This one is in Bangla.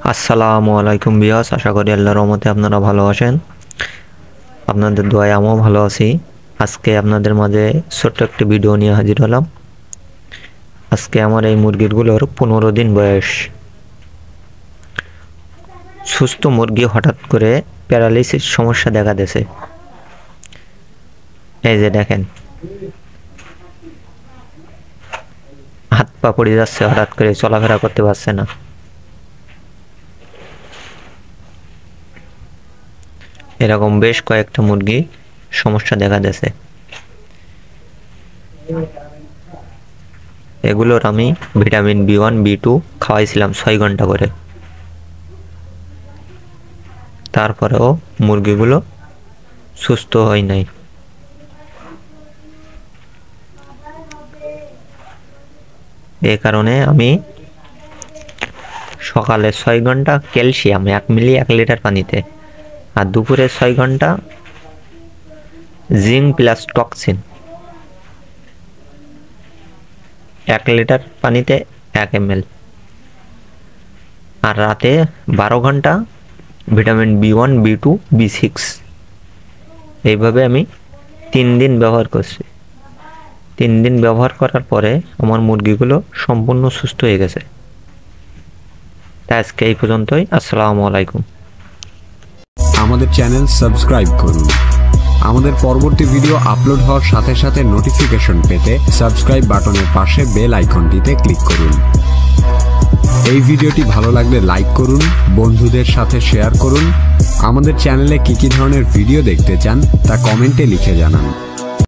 আসসালামু আলাইকুম ভিউয়ার্স, আশা করি আল্লাহর রহমতে আপনারা ভালো আছেন। আপনাদের দোয়ায় আমিও ভালো আছি। আজকে আপনাদের মাঝে ছোট্ট একটি ভিডিও নিয়ে হাজির হলাম। আজকে আমার এই মুরগিগুলোর 15 দিন বয়স। সুস্থ মুরগি হঠাৎ করে প্যারালাইসিস সমস্যা দেখা দিয়েছে। এই যে দেখেন, হাত পা পড়ে যাচ্ছে, হঠাৎ করে চলাফেরা করতে পারছে না। এরকম বেশ কয়েকটা মুরগি সমস্যা দেখা দিয়েছে। এগুলোর আমি ভিটামিন B1 B2 খাওয়াইছিলাম 6 ঘন্টা করে। তারপরেও মুরগিগুলো সুস্থ হয় নাই। এই কারণে আমি সকালে 6 ঘন্টা ক্যালসিয়াম 1 মিলি 1 লিটার পানিতে, আর দুপুরে 6 ঘন্টা জিঙ্ক প্লাস টক্সিন 1 লিটার পানিতে 1 ml, আর রাতে 12 ঘন্টা ভিটামিন B1 B2 B6। এইভাবে আমি 3 দিন ব্যবহার করছি। 3 দিন ব্যবহার করার পরে আমার মুরগিগুলো সম্পূর্ণ সুস্থ হয়ে গেছে। আজকে এই পর্যন্তই। আসসালামু আলাইকুম। আমাদের চ্যানেল সাবস্ক্রাইব করুন। আমাদের পরবর্তী ভিডিও আপলোড হওয়ার সাথে সাথে নোটিফিকেশন পেতে সাবস্ক্রাইব বাটনের পাশে বেল আইকনটিতে ক্লিক করুন। এই ভিডিওটি ভালো লাগলে লাইক করুন, বন্ধুদের সাথে শেয়ার করুন। আমাদের চ্যানেলে কি ধরনের ভিডিও দেখতে চান তা কমেন্টে লিখে জানান।